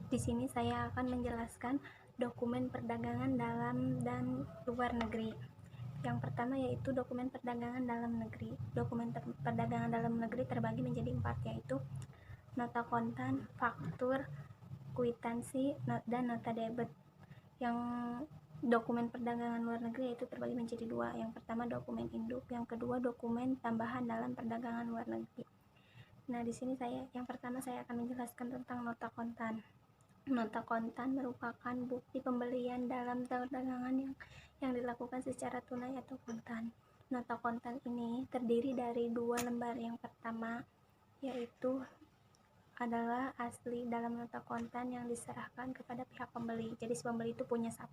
Di sini saya akan menjelaskan dokumen perdagangan dalam dan luar negeri. Yang pertama yaitu dokumen perdagangan dalam negeri. Dokumen perdagangan dalam negeri terbagi menjadi 4, yaitu nota kontan, faktur, kwitansi, dan nota debit. Yang dokumen perdagangan luar negeri yaitu terbagi menjadi 2. Yang pertama dokumen induk, yang kedua dokumen tambahan dalam perdagangan luar negeri. Nah, di sini yang pertama saya akan menjelaskan tentang nota kontan. Nota kontan merupakan bukti pembelian dalam perdagangan yang dilakukan secara tunai atau kontan. Nota kontan ini terdiri dari 2 lembar. Yang pertama yaitu adalah asli dalam nota kontan yang diserahkan kepada pihak pembeli. Jadi si pembeli itu punya 1.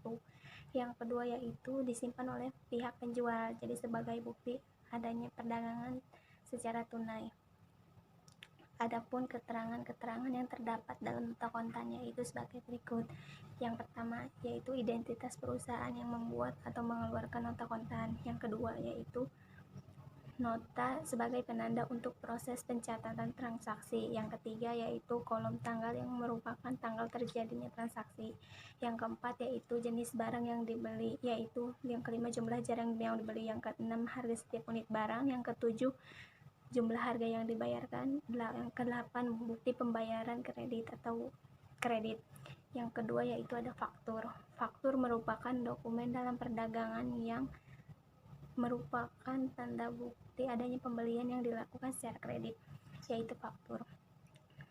Yang kedua yaitu disimpan oleh pihak penjual. Jadi sebagai bukti adanya perdagangan secara tunai. Adapun keterangan-keterangan yang terdapat dalam nota kontannya itu sebagai berikut. Yang pertama yaitu identitas perusahaan yang membuat atau mengeluarkan nota kontan. Yang kedua yaitu nota sebagai penanda untuk proses pencatatan transaksi. Yang ketiga yaitu kolom tanggal yang merupakan tanggal terjadinya transaksi. Yang keempat yaitu jenis barang yang dibeli, yaitu yang kelima jumlah barang yang dibeli. Yang keenam harga setiap unit barang. Yang ketujuh jumlah harga yang dibayarkan. Yang ke-8 bukti pembayaran kredit atau kredit. Yang kedua yaitu ada faktur. Faktur merupakan dokumen dalam perdagangan yang merupakan tanda bukti adanya pembelian yang dilakukan secara kredit, yaitu faktur.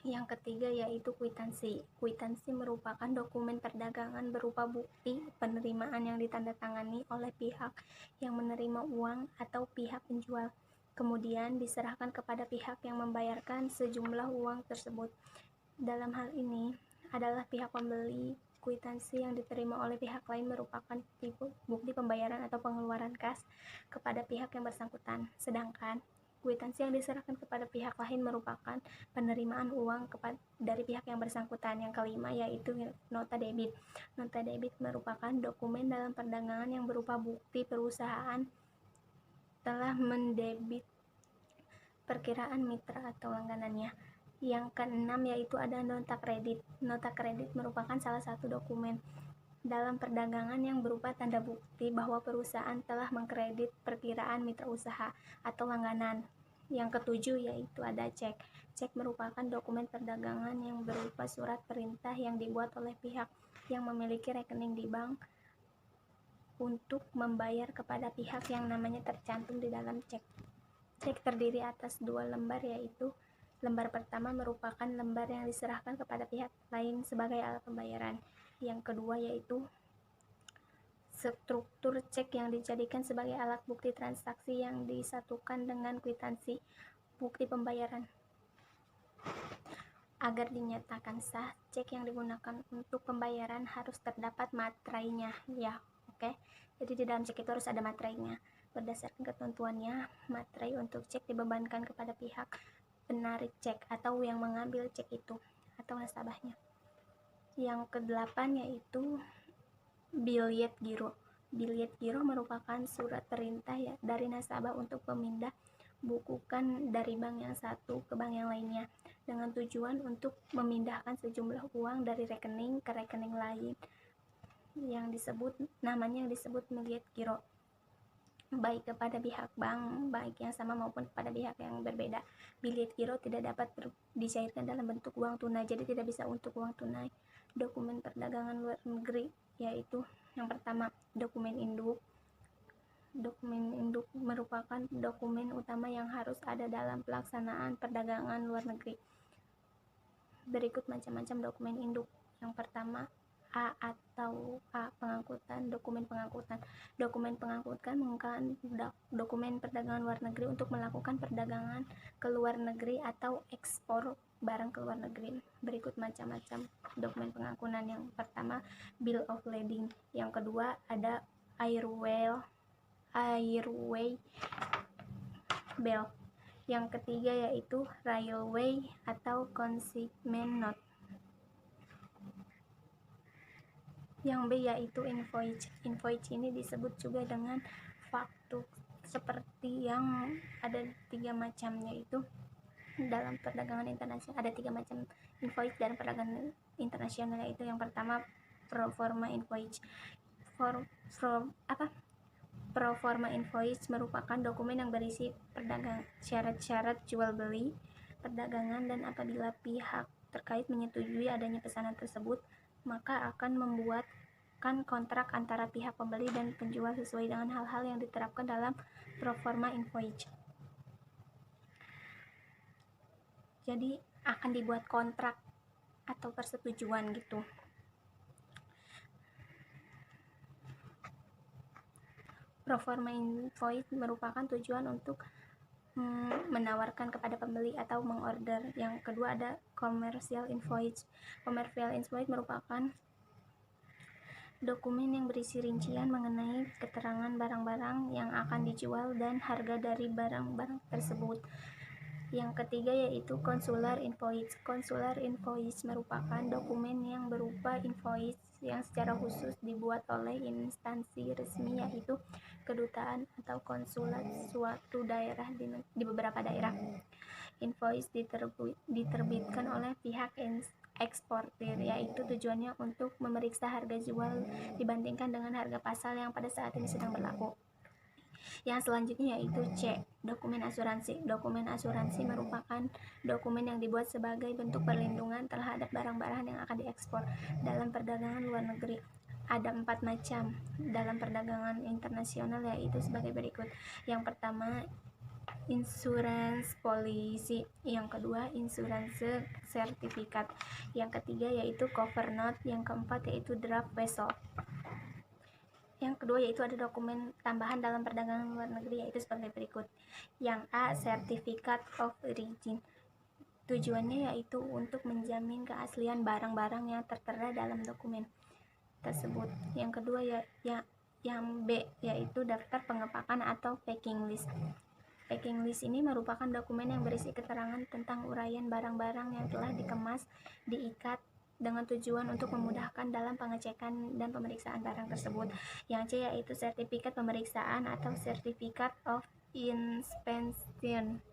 Yang ketiga yaitu kwitansi. Kwitansi merupakan dokumen perdagangan berupa bukti penerimaan yang ditandatangani oleh pihak yang menerima uang atau pihak penjual, kemudian diserahkan kepada pihak yang membayarkan sejumlah uang tersebut. Dalam hal ini adalah pihak pembeli. Kwitansi yang diterima oleh pihak lain merupakan bukti pembayaran atau pengeluaran kas kepada pihak yang bersangkutan. Sedangkan kwitansi yang diserahkan kepada pihak lain merupakan penerimaan uang dari pihak yang bersangkutan. Yang kelima yaitu nota debit. Nota debit merupakan dokumen dalam perdagangan yang berupa bukti perusahaan telah mendebit perkiraan mitra atau langganannya. Yang keenam yaitu ada nota kredit. Nota kredit merupakan salah satu dokumen dalam perdagangan yang berupa tanda bukti bahwa perusahaan telah mengkredit perkiraan mitra usaha atau langganan. Yang ketujuh yaitu ada cek. Cek merupakan dokumen perdagangan yang berupa surat perintah yang dibuat oleh pihak yang memiliki rekening di bank untuk membayar kepada pihak yang namanya tercantum di dalam cek. Cek terdiri atas 2 lembar, yaitu lembar pertama merupakan lembar yang diserahkan kepada pihak lain sebagai alat pembayaran. Yang kedua yaitu struktur cek yang dijadikan sebagai alat bukti transaksi yang disatukan dengan kwitansi bukti pembayaran. Agar dinyatakan sah, cek yang digunakan untuk pembayaran harus terdapat materainya, ya. Oke. Jadi di dalam cek itu harus ada materainya. Berdasarkan ketentuannya, materai untuk cek dibebankan kepada pihak penarik cek atau yang mengambil cek itu atau nasabahnya. Yang ke-8 yaitu biljet giro. Biljet giro merupakan surat perintah dari nasabah untuk memindah bukukan dari bank yang satu ke bank yang lainnya dengan tujuan untuk memindahkan sejumlah uang dari rekening ke rekening lain yang disebut biljet giro, baik kepada pihak bank baik yang sama maupun kepada pihak yang berbeda. Biljet giro tidak dapat dicairkan dalam bentuk uang tunai, jadi tidak bisa untuk uang tunai. Dokumen perdagangan luar negeri yaitu yang pertama dokumen induk. Dokumen induk merupakan dokumen utama yang harus ada dalam pelaksanaan perdagangan luar negeri. Berikut macam-macam dokumen induk. Yang pertama pengangkutan. Dokumen pengangkutan. Dokumen pengangkutan merupakan dokumen perdagangan luar negeri untuk melakukan perdagangan ke luar negeri atau ekspor barang ke luar negeri. Berikut macam-macam dokumen pengangkutan. Yang pertama bill of lading. Yang kedua ada airway bill. Yang ketiga yaitu railway atau consignment note. Yang B yaitu invoice. Invoice ini disebut juga dengan faktur, seperti yang ada 3 macam, yaitu dalam perdagangan internasional ada 3 macam invoice dalam perdagangan internasional, yaitu yang pertama Proforma Invoice. Proforma Invoice merupakan dokumen yang berisi syarat-syarat jual beli, perdagangan, dan apabila pihak terkait menyetujui adanya pesanan tersebut, maka akan membuatkan kontrak antara pihak pembeli dan penjual sesuai dengan hal-hal yang diterapkan dalam Proforma Invoice. Jadi akan dibuat kontrak atau persetujuan gitu. Proforma Invoice merupakan tujuan untuk menawarkan kepada pembeli atau mengorder. Yang kedua ada Commercial Invoice. Commercial Invoice merupakan dokumen yang berisi rincian mengenai keterangan barang-barang yang akan dijual dan harga dari barang-barang tersebut. Yang ketiga yaitu Consular Invoice. Consular Invoice merupakan dokumen yang berupa invoice yang secara khusus dibuat oleh instansi resmi, yaitu kedutaan atau konsulat suatu daerah di beberapa daerah. Invoice diterbitkan oleh pihak eksportir, yaitu tujuannya untuk memeriksa harga jual dibandingkan dengan harga pasar yang pada saat ini sedang berlaku. Yang selanjutnya yaitu C, dokumen asuransi. Dokumen asuransi merupakan dokumen yang dibuat sebagai bentuk perlindungan terhadap barang-barang yang akan diekspor dalam perdagangan luar negeri. Ada 4 macam dalam perdagangan internasional, yaitu sebagai berikut. Yang pertama, insurance policy. Yang kedua, insurance certificate. Yang ketiga yaitu cover note. Yang keempat yaitu draft vessel. Yang kedua yaitu ada dokumen tambahan dalam perdagangan luar negeri, yaitu sebagai berikut. Yang A, Certificate of Origin. Tujuannya yaitu untuk menjamin keaslian barang-barang yang tertera dalam dokumen tersebut. Yang kedua yang B yaitu daftar pengepakan atau packing list. Packing list ini merupakan dokumen yang berisi keterangan tentang uraian barang-barang yang telah dikemas, diikat dengan tujuan untuk memudahkan dalam pengecekan dan pemeriksaan barang tersebut. Yang C yaitu sertifikat pemeriksaan atau Certificate of Inspection.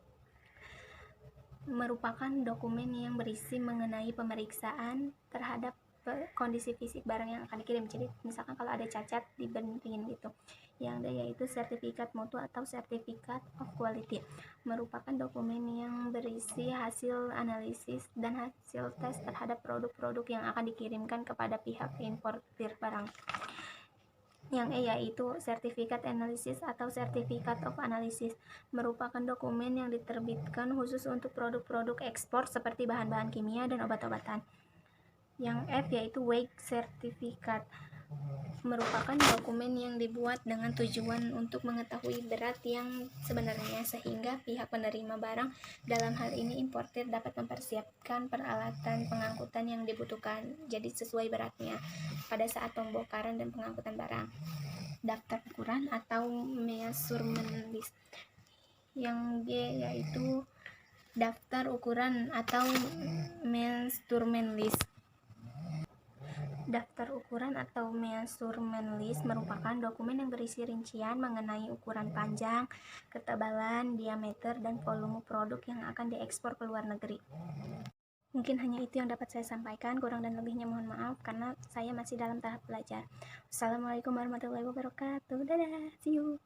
Merupakan dokumen yang berisi mengenai pemeriksaan terhadap kondisi fisik barang yang akan dikirim. Jadi misalkan kalau ada cacat dibenerin gitu. Yang D yaitu sertifikat mutu atau Certificate of Quality. Merupakan dokumen yang berisi hasil analisis dan hasil tes terhadap produk-produk yang akan dikirimkan kepada pihak importir barang. Yang E yaitu Certificate Analysis atau Certificate of Analysis. Merupakan dokumen yang diterbitkan khusus untuk produk-produk ekspor seperti bahan-bahan kimia dan obat-obatan. Yang F yaitu Weight Certificate. Merupakan dokumen yang dibuat dengan tujuan untuk mengetahui berat yang sebenarnya, sehingga pihak penerima barang, dalam hal ini importir, dapat mempersiapkan peralatan pengangkutan yang dibutuhkan jadi sesuai beratnya pada saat pembongkaran dan pengangkutan barang. Daftar ukuran atau measurement list. Yang G yaitu daftar ukuran atau measurement list. Daftar ukuran atau measurement list merupakan dokumen yang berisi rincian mengenai ukuran panjang, ketebalan, diameter, dan volume produk yang akan diekspor ke luar negeri. Mungkin hanya itu yang dapat saya sampaikan, kurang dan lebihnya mohon maaf karena saya masih dalam tahap belajar. Assalamualaikum warahmatullahi wabarakatuh. Dadah, see you.